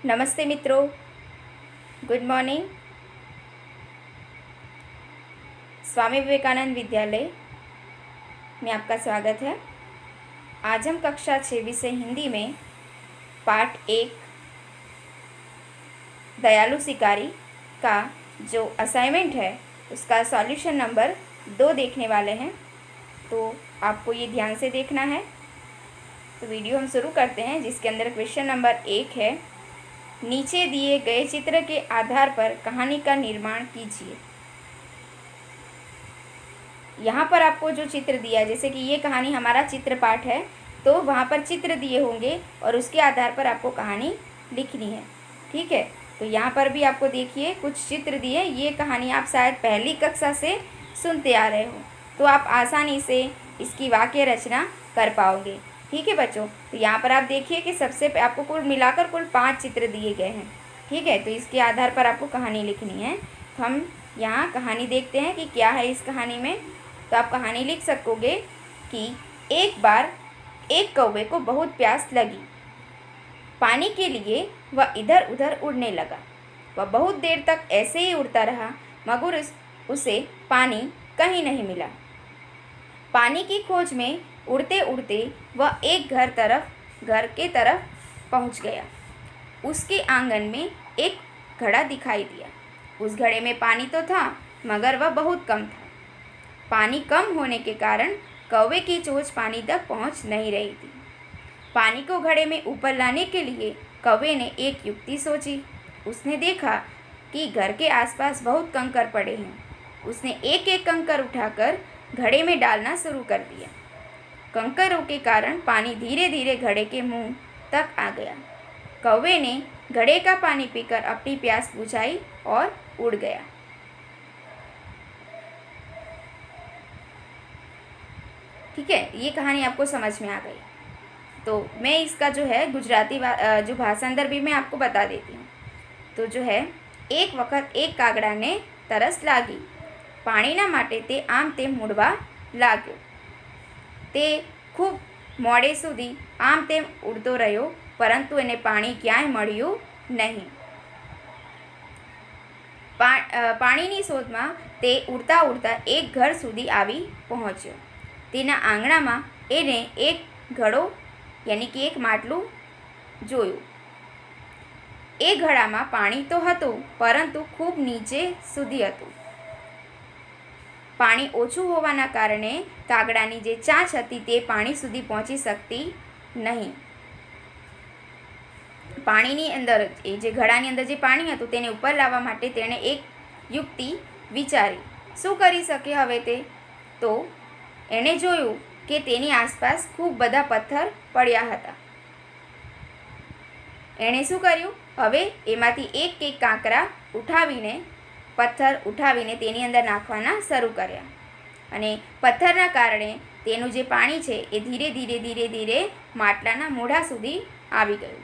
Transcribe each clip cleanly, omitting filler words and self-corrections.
नमस्ते मित्रों, good morning. Swami Vivekananda विद्यालय में आपका स्वागत है। आज हम कक्षा 6 विषय हिंदी में पाठ 1 दयालु शिकारी का जो असाइनमेंट है उसका सॉल्यूशन नंबर 2 देखने वाले हैं। तो आपको ये ध्यान से देखना है। तो वीडियो हम शुरू करते हैं, जिसके अंदर क्वेश्चन नंबर 1 है, नीचे दिए गए चित्र के आधार पर कहानी का निर्माण कीजिए। यहाँ पर आपको जो चित्र दिया, जैसे कि ये कहानी हमारा चित्र पाठ है, तो वहाँ पर चित्र दिए होंगे और उसके आधार पर आपको कहानी लिखनी है। ठीक है, तो यहाँ पर भी आपको देखिए कुछ चित्र दिए। ये कहानी आप शायद पहली कक्षा से सुनते आ रहे हो, तो आप आसानी से इसकी वाक्य रचना कर पाओगे। ठीक है बच्चों, तो यहाँ पर आप देखिए कि सबसे आपको कुल मिलाकर कुल 5 चित्र दिए गए हैं। ठीक है, तो इसके आधार पर आपको कहानी लिखनी है। तो हम यहाँ कहानी देखते हैं कि क्या है इस कहानी में। तो आप कहानी लिख सकोगे कि एक बार एक कौवे को बहुत प्यास लगी। पानी के लिए वह इधर उधर उड़ने लगा। वह बहुत देर तक ऐसे ही उड़ता रहा, मगर उसे पानी कहीं नहीं मिला। पानी की खोज में उड़ते उड़ते वह एक घर के तरफ पहुंच गया। उसके आंगन में एक घड़ा दिखाई दिया। उस घड़े में पानी तो था, मगर वह बहुत कम था। पानी कम होने के कारण कौवे की चोंच पानी तक पहुंच नहीं रही थी। पानी को घड़े में ऊपर लाने के लिए कौवे ने एक युक्ति सोची। उसने देखा कि घर के आसपास बहुत कंकर पड़े हैं। उसने एक एक कंकर उठाकर घड़े में डालना शुरू कर दिया। कंकरों के कारण पानी धीरे धीरे घड़े के मुंह तक आ गया। कौवे ने घड़े का पानी पीकर अपनी प्यास बुझाई और उड़ गया। ठीक है, ये कहानी आपको समझ में आ गई। तो मैं इसका जो है गुजराती जो भाषांतर भी मैं आपको बता देती हूँ। तो जो है, एक वक्त एक कागड़ा ने तरस लागी। पाણીના માટે તે આમ તેમ ઉડવા લાગ્યો। તે ખૂબ મોડે સુધી આમ તેમ ઉડતો રહ્યો, પરંતુ એને પાણી ક્યાંય મળ્યું નહીં। પાણીની શોધમાં તે ઉડતા ઉડતા એક ઘર સુધી આવી પહોંચ્યો। તેના આંગણામાં એને એક ઘડો यानी कि एक માટલું જોયું। એ ઘડામાં પાણી તો હતું, પરંતુ ખૂબ નીચે સુધી હતું। પાણી ઓછું હોવાના કારણે કાગડાની જે ચાંચ હતી તે પાણી સુધી પહોંચી શકતી નહીં। પાણીની અંદર જે ઘડાની અંદર જે પાણી હતું તેને ઉપર લાવવા માટે તેણે એક યુક્તિ વિચારી। શું કરી શકે હવે તે? તો એણે જોયું કે તેની આસપાસ ખૂબ બધા પથ્થર પડ્યા હતા। એણે શું કર્યું? હવે એમાંથી એક એક કાંકરા ઉઠાવીને પથ્થર ઉઠાવીને તેની અંદર નાખવાના શરૂ કર્યા। અને પથ્થરના કારણે તેનું જે પાણી છે એ ધીરે ધીરે ધીરે ધીરે માટલાના મોઢા સુધી આવી ગયું।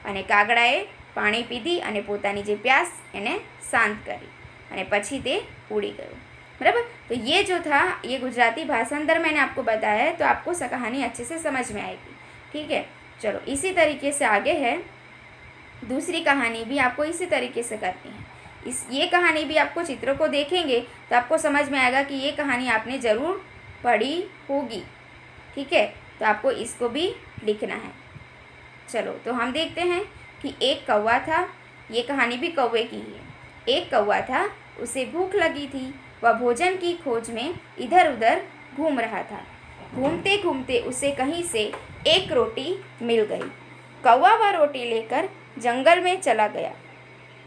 અને કાગડાએ પાણી પીધી અને પોતાની જે પ્યાસ એને શાંત કરી અને પછી તે ઉડી ગયો। बराबर। तो ये जो था, ये गुजराती भाषांतर मैंने आपको बताया है, तो आपको कहानी अच्छे से समझ में आएगी। ठीक है, चलो इसी तरीके से आगे है। दूसरी कहानी भी आपको इसी तरीके से करनी है। ये कहानी भी आपको चित्रों को देखेंगे तो आपको समझ में आएगा कि ये कहानी आपने ज़रूर पढ़ी होगी। ठीक है, तो आपको इसको भी लिखना है। चलो, तो हम देखते हैं कि एक कौवा था। ये कहानी भी कौवे की ही है। एक कौवा था, उसे भूख लगी थी। वह भोजन की खोज में इधर उधर घूम रहा था। घूमते घूमते उसे कहीं से एक रोटी मिल गई। कौवा वह रोटी लेकर जंगल में चला गया।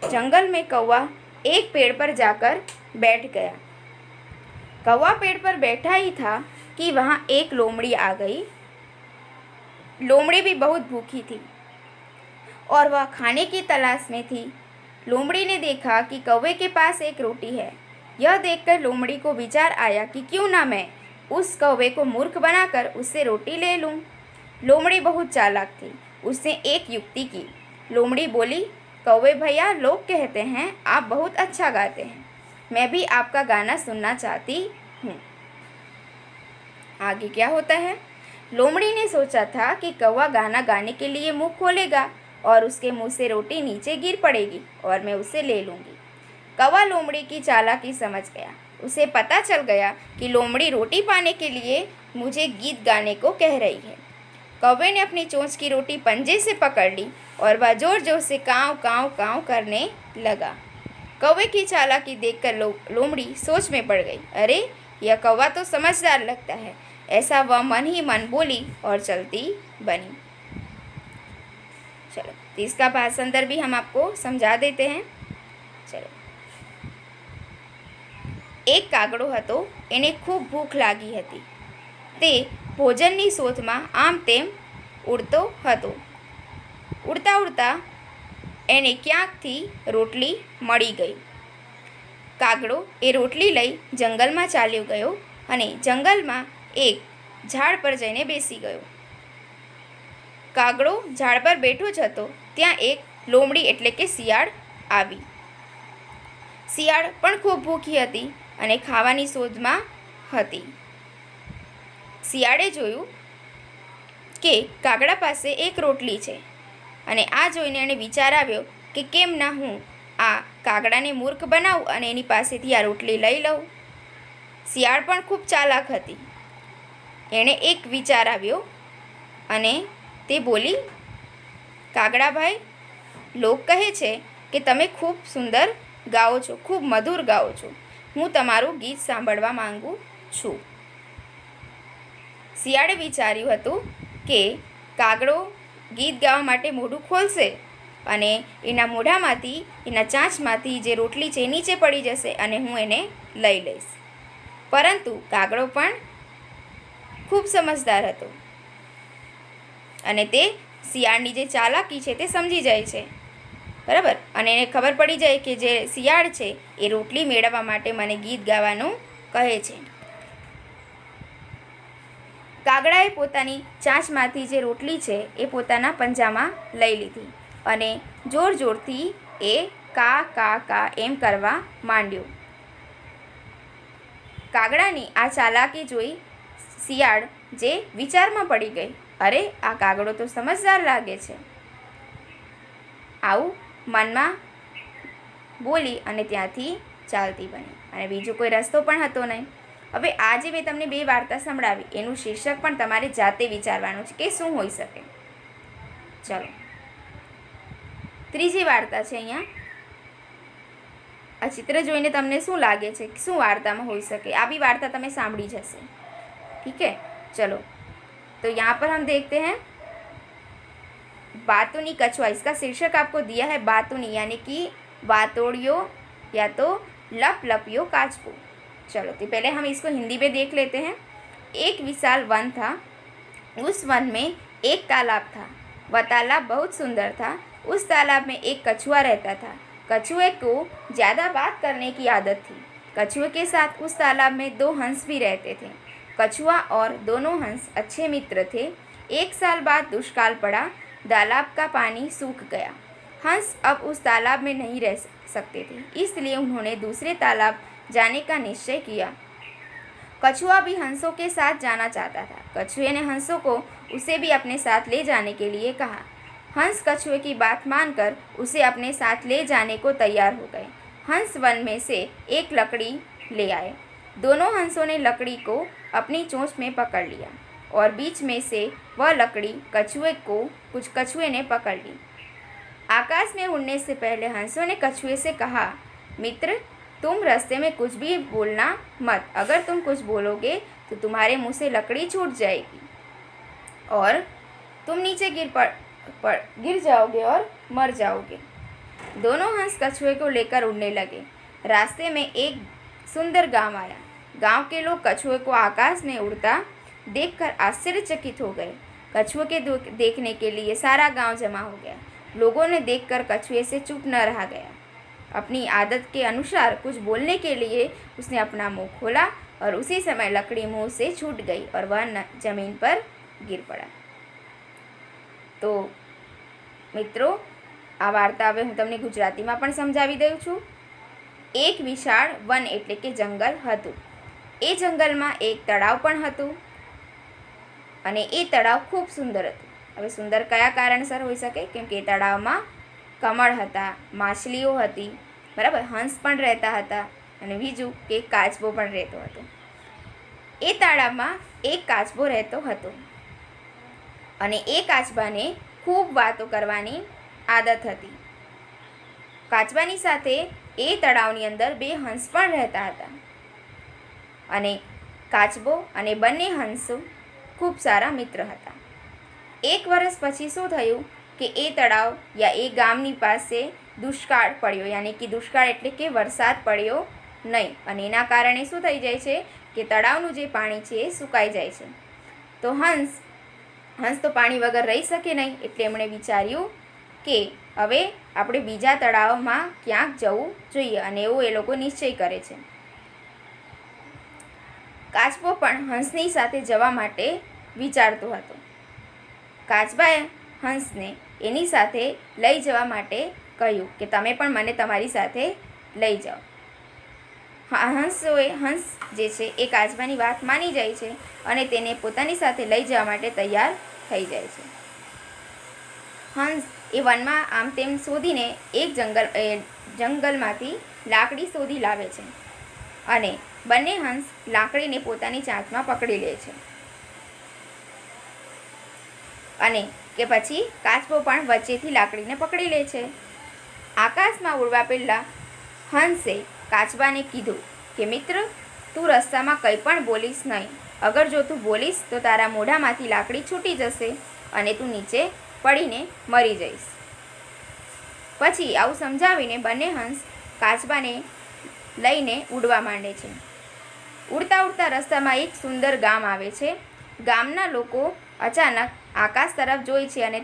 जंगल में कौवा एक पेड़ पर जाकर बैठ गया। कौवा पेड़ पर बैठा ही था कि वहाँ एक लोमड़ी आ गई। लोमड़ी भी बहुत भूखी थी और वह खाने की तलाश में थी। लोमड़ी ने देखा कि कौवे के पास एक रोटी है। यह देखकर लोमड़ी को विचार आया कि क्यों ना मैं उस कौवे को मूर्ख बनाकर उससे रोटी ले लूँ। लोमड़ी बहुत चालाक थी। उसने एक युक्ति की। लोमड़ी बोली, कौवे भैया, लोग कहते हैं आप बहुत अच्छा गाते हैं। मैं भी आपका गाना सुनना चाहती हूँ। आगे क्या होता है? लोमड़ी ने सोचा था कि कौवा गाना गाने के लिए मुंह खोलेगा और उसके मुंह से रोटी नीचे गिर पड़ेगी और मैं उसे ले लूँगी। कौवा लोमड़ी की चालाकी समझ गया। उसे पता चल गया कि लोमड़ी रोटी पाने के लिए मुझे गीत गाने को कह रही है। कौवे ने अपनी चोंच की रोटी पंजे से पकड़ ली और वह जोर जोर से काँव काँव काँव करने लगा। कौवे की चालाकी देखकर लोमड़ी सोच में पड़ गई। अरे, यह कौवा तो समझदार लगता है। ऐसा वह मन ही मन बोली और चलती बनी। चलो, तो इसका भाषांतर भी हम आपको समझा देते हैं। चलो, एक કાગડો હતો, એને ખૂબ ભૂખ લાગી હતી. તે ભોજનની શોધમાં આમ તેમ ઉડતો હતો. ઉડતા ઉડતા એને ક્યાંકથી રોટલી મળી ગઈ. કાગડો એ રોટલી લઈ જંગલમાં ચાલ્યો ગયો અને જંગલમાં એક ઝાડ પર જઈને બેસી ગયો. કાગડો ઝાડ પર બેઠો જ હતો ત્યાં એક લોમડી એટલે કે શિયાળ આવી. શિયાળ પણ ખૂબ ભૂખી હતી અને ખાવાની શોધમાં હતી. શિયાળે જોયું કે કાગડા પાસે એક રોટલી છે અને આ જોઈને એણે વિચાર આવ્યો કે કેમ ના હું આ કાગડાને મૂર્ખ બનાવું અને એની પાસેથી આ રોટલી લઈ લઉં. શિયાળ પણ ખૂબ ચાલાક હતી. એણે એક વિચાર આવ્યો અને તે બોલી, કાગડાભાઈ, લોક કહે છે કે તમે ખૂબ સુંદર ગાઓ છો, ખૂબ મધુર ગાઓ છો. હું તમારું ગીત સાંભળવા માંગુ છું. શિયાળે વિચાર્યું હતું કે કાગડો ગીત ગાવા માટે મોઢું ખોલશે અને એના મોઢામાંથી, એના ચાંચમાંથી જે રોટલી છે નીચે પડી જશે અને હું એને લઈ લઈશ. પરંતુ કાગડો પણ ખૂબ સમજદાર હતો અને તે શિયાળની જે ચાલાકી છે તે સમજી જાય છે, બરાબર. અને એને ખબર પડી જાય કે જે શિયાળ છે એ રોટલી મેળવવા માટે મને ગીત ગાવાનું કહે છે. કાગડાએ પોતાની ચાંચમાંથી જે રોટલી છે એ પોતાના પંજામાં લઈ લીધી અને જોર જોરથી એ કા કા કા એમ કરવા માંડ્યો. કાગડાની આ ચાલાકી જોઈ શિયાળ જે વિચારમાં પડી ગઈ, અરે, આ કાગડો તો સમજદાર લાગે છે. આવું મનમાં બોલી અને ત્યાંથી ચાલતી બની અને બીજો કોઈ રસ્તો પણ હતો નહીં. હવે આજે મેં તમને બે વાર્તા સંભળાવી, એનું શીર્ષક પણ તમારે જાતે વિચારવાનું છે કે શું હોઈ શકે. ચલો, ત્રીજી વાર્તા છે. અહીંયા આ ચિત્ર જોઈને તમને શું લાગે છે, શું વાર્તામાં હોઈ શકે? આ બી વાર્તા તમે સાંભળી જ હશે. ठीक है, चलो, तो यहाँ पर हम देखते हैं बातूनी कछुआ. इसका शीर्षक आपको दिया है बातूनी, यानी कि बातोड़ियो या तो लप लपियो काचपो. चलो, तो पहले हम इसको हिंदी में देख लेते हैं. एक विशाल वन था. उस वन में एक तालाब था. वह तालाब बहुत सुंदर था. उस तालाब में एक कछुआ रहता था. कछुए को ज़्यादा बात करने की आदत थी. कछुए के साथ उस तालाब में दो हंस भी रहते थे. कछुआ और दोनों हंस अच्छे मित्र थे. एक साल बाद दुष्काल पड़ा. तालाब का पानी सूख गया. हंस अब उस तालाब में नहीं रह सकते थे, इसलिए उन्होंने दूसरे तालाब जाने का निश्चय किया. कछुआ भी हंसों के साथ जाना चाहता था. कछुए ने हंसों को उसे भी अपने साथ ले जाने के लिए कहा. हंस कछुए की बात मानकर उसे अपने साथ ले जाने को तैयार हो गए. हंस वन में से एक लकड़ी ले आए. दोनों हंसों ने लकड़ी को अपनी चोंच में पकड़ लिया और बीच में से वह लकड़ी कछुए ने पकड़ ली. आकाश में उड़ने से पहले हंसों ने कछुए से कहा, मित्र, तुम रास्ते में कुछ भी बोलना मत. अगर तुम कुछ बोलोगे तो तुम्हारे मुंह से लकड़ी छूट जाएगी और तुम नीचे गिर जाओगे और मर जाओगे. दोनों हंस कछुए को लेकर उड़ने लगे. रास्ते में एक सुंदर गांव आया. गांव के लोग कछुए को आकाश में उड़ता देखकर आश्चर्यचकित हो गए. कछुए के देखने के लिए सारा गांव जमा हो गया. लोगों ने देखकर कछुए से चुप न रहा गया. अपनी आदत के अनुसार कुछ बोलने के लिए उसने अपना मुंह खोला और उसी समय लकड़ी मुंह से छूट गई और वह जमीन पर गिर पड़ा. तो મિત્રો, આ વાર્તા હવે હું તમને ગુજરાતીમાં પણ સમજાવી દઉં છું. એક વિશાળ વન એટલે કે જંગલ હતું. એ જંગલમાં એક તળાવ પણ હતું અને એ તળાવ ખૂબ સુંદર હતું. હવે સુંદર કયા કારણસર હોઈ શકે? કેમ કે એ તળાવમાં કમળ હતા, માછલીઓ હતી, બરાબર, હંસ પણ રહેતા હતા, અને બીજું કે કાચબો પણ રહેતો હતો. એ તળાવમાં એક કાચબો રહેતો હતો અને એ કાચબાને ખૂબ વાતો કરવાની આદત હતી. કાચબાની સાથે એ તળાવની અંદર 2 હંસ પણ રહેતા હતા અને કાચબો અને બંને હંસો ખૂબ સારા મિત્ર હતા. 1 વર્ષ પછી શું થયું કે એ તળાવ યા એ ગામની પાસે દુષ્કાળ પડ્યો, યાની કે દુષ્કાળ એટલે કે વરસાદ પડ્યો નહીં, અને એના કારણે શું થઈ જાય છે કે તળાવનું જે પાણી છે એ સુકાઈ જાય છે. તો હંસ તો પાણી વગર રહી શકે નહીં, એટલે એમણે વિચાર્યું કે હવે આપણે બીજા તળાવમાં ક્યાંક જવું જોઈએ, અને એવું એ લોકો નિશ્ચય કરે છે. કાચબો પણ હંસની સાથે જવા માટે વિચારતો હતો. કાચબાએ હંસને એની સાથે લઈ જવા માટે કહ્યું કે તમે પણ મને તમારી સાથે લઈ જાઓ. હંસ જે છે એ કાચબાની વાત માની જાય છે અને તેને પોતાની સાથે લઈ જવા માટે તૈયાર થઈ જાય છે. હંસ એ વનમાં આમ તેમ શોધીને એક જંગલમાંથી લાકડી શોધી લાવે છે અને બંને હંસ લાકડીને પોતાની ચાંચમાં પકડી લે છે અને કે પછી કાચબો પણ વચ્ચેથી લાકડીને પકડી લે છે. આકાશમાં ઉડવા પહેલાં હંસે કાચબાને કીધું કે મિત્ર, તું રસ્તામાં કંઈ પણ બોલીશ નહીં. અગર જો તું બોલીશ તો તારા મોઢામાંથી લાકડી છૂટી જશે અને તું નીચે પડીને મરી જઈશ. પછી આવું સમજાવીને બંને હંસ કાચબાને લઈને ઉડવા માંડે છે. ઉડતા ઉડતા રસ્તામાં એક સુંદર ગામ આવે છે. ગામના લોકો અચાનક આકાશ તરફ જોઈ છે અને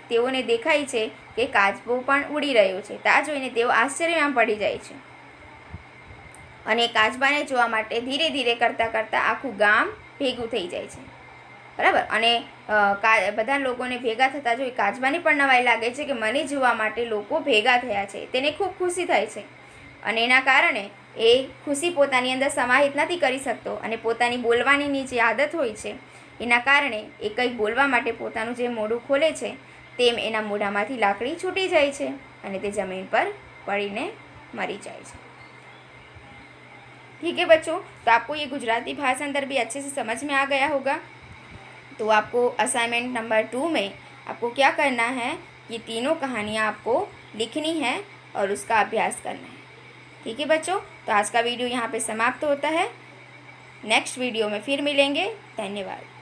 તેઓને દેખાય છે કે કાચબો પણ ઉડી રહ્યો છે. આ જોઈને તેઓ આશ્ચર્યમાં પડી જાય છે અને કાચબાને જોવા માટે ધીરે ધીરે કરતાં આખું ગામ ભેગું થઈ જાય છે, બરાબર. અને બધા લોકોને ભેગા થતાં જોઈ કાચબાને પણ નવાઈ લાગે છે કે મને જોવા માટે લોકો ભેગા થયા છે. તેને ખૂબ ખુશી થાય છે અને એના કારણે એ ખુશી પોતાની અંદર સમાહિત નથી કરી શકતો અને પોતાની બોલવાની જે આદત હોય છે એના કારણે એ કંઈક બોલવા માટે પોતાનું જે મોઢું ખોલે છે તેમ એના મોઢામાંથી લાકડી છૂટી જાય છે અને તે ज़मीन पर पड़ीने मरी जाए છે. ठीक है बच्चों, तो आपको ये गुजराती भाषा अंदर भी अच्छे से समझ में आ गया होगा. तो आपको असाइनमेंट नंबर 2 में आपको क्या करना है, ये तीनों कहानियाँ आपको लिखनी है और उसका अभ्यास करना है. ठीक है बच्चों, तो आज का वीडियो यहाँ पे समाप्त होता है. नेक्स्ट वीडियो में फिर मिलेंगे. धन्यवाद.